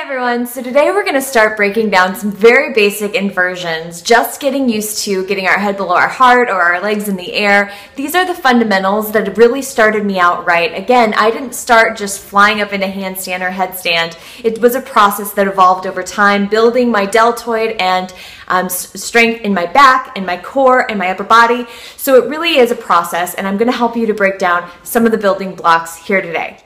Everyone, so today we're going to start breaking down some very basic inversions, just getting used to getting our head below our heart or our legs in the air. These are the fundamentals that really started me out right. Again, I didn't start just flying up into handstand or headstand. It was a process that evolved over time, building my deltoid and strength in my back and my core and my upper body. So it really is a process, and I'm going to help you to break down some of the building blocks here today.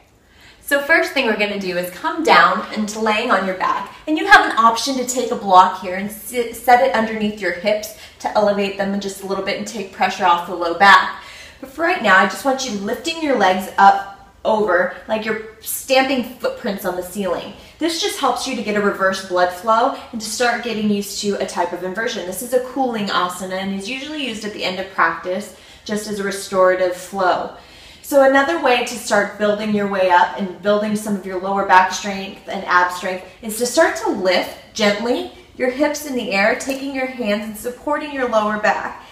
So first thing we're going to do is come down into laying on your back, and you have an option to take a block here and set it underneath your hips to elevate them just a little bit and take pressure off the low back. But for right now, I just want you lifting your legs up over like you're stamping footprints on the ceiling. This just helps you to get a reverse blood flow and to start getting used to a type of inversion. This is a cooling asana and is usually used at the end of practice just as a restorative flow. So another way to start building your way up and building some of your lower back strength and ab strength is to start to lift gently your hips in the air, taking your hands and supporting your lower back.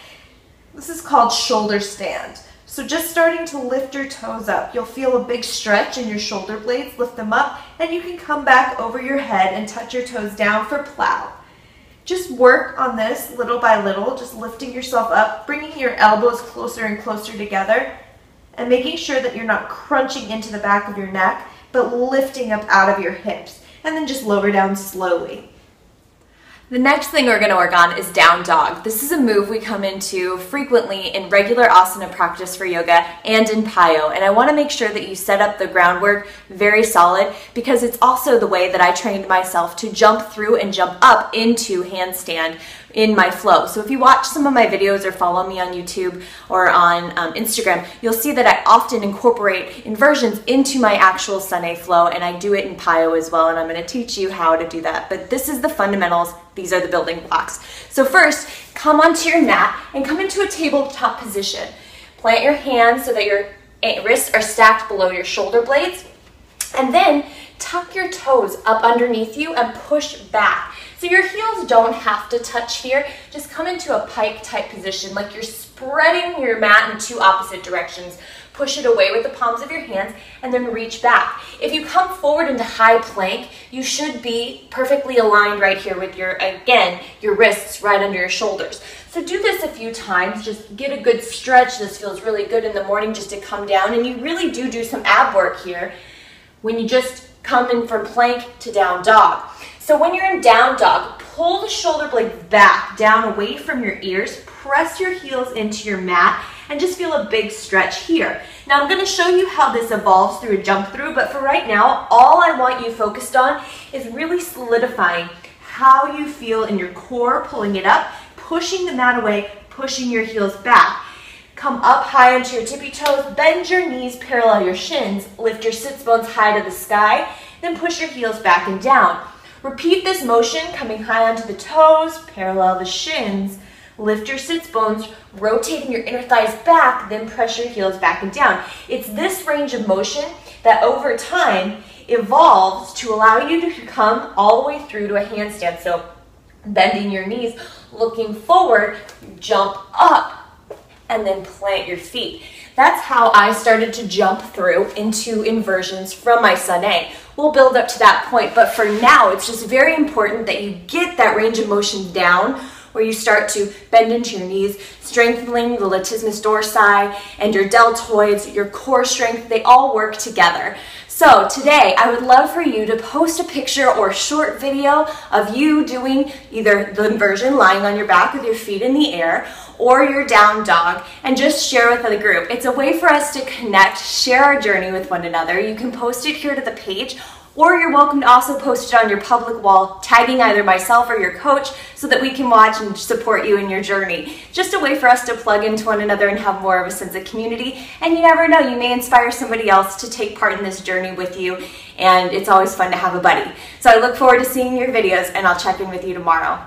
This is called shoulder stand. So just starting to lift your toes up. You'll feel a big stretch in your shoulder blades, lift them up, and you can come back over your head and touch your toes down for plow. Just work on this little by little, just lifting yourself up, bringing your elbows closer and closer together, and making sure that you're not crunching into the back of your neck, but lifting up out of your hips, and then just lower down slowly. The next thing we're going to work on is down dog. This is a move we come into frequently in regular asana practice for yoga and in Pyo, and I want to make sure that you set up the groundwork very solid because it's also the way that I trained myself to jump through and jump up into handstand in my flow. So if you watch some of my videos or follow me on YouTube or on Instagram, you'll see that I often incorporate inversions into my actual Sunday flow, and I do it in Pyo as well, and I'm going to teach you how to do that. But this is the fundamentals. These are the building blocks. So first, come onto your mat and come into a tabletop position. Plant your hands so that your wrists are stacked below your shoulder blades, and then tuck your toes up underneath you and push back. So your heels don't have to touch here. Just come into a pike type position, like you're spreading your mat in two opposite directions. Push it away with the palms of your hands and then reach back. If you come forward into high plank, you should be perfectly aligned right here with your wrists right under your shoulders. So do this a few times, just get a good stretch. This feels really good in the morning just to come down, and you really do some ab work here when you just come in from plank to down dog. So when you're in down dog, pull the shoulder blades back, down away from your ears, press your heels into your mat, and just feel a big stretch here. Now I'm going to show you how this evolves through a jump through, but for right now, all I want you focused on is really solidifying how you feel in your core, pulling it up, pushing the mat away, pushing your heels back. Come up high onto your tippy toes, bend your knees, parallel your shins, lift your sits bones high to the sky, then push your heels back and down. Repeat this motion, coming high onto the toes, parallel the shins, lift your sits bones, rotating your inner thighs back, then press your heels back and down. It's this range of motion that over time evolves to allow you to come all the way through to a handstand. So bending your knees, looking forward, jump up, and then plant your feet. That's how I started to jump through into inversions from my Sun A. We'll build up to that point, but for now, it's just very important that you get that range of motion down where you start to bend into your knees, strengthening the latissimus dorsi and your deltoids, your core strength, they all work together. So today, I would love for you to post a picture or a short video of you doing either the inversion, lying on your back with your feet in the air, or your down dog, and just share with the group. It's a way for us to connect, share our journey with one another. You can post it here to the page, or you're welcome to also post it on your public wall, tagging either myself or your coach so that we can watch and support you in your journey. Just a way for us to plug into one another and have more of a sense of community. And you never know, you may inspire somebody else to take part in this journey with you, and it's always fun to have a buddy. So I look forward to seeing your videos, and I'll check in with you tomorrow.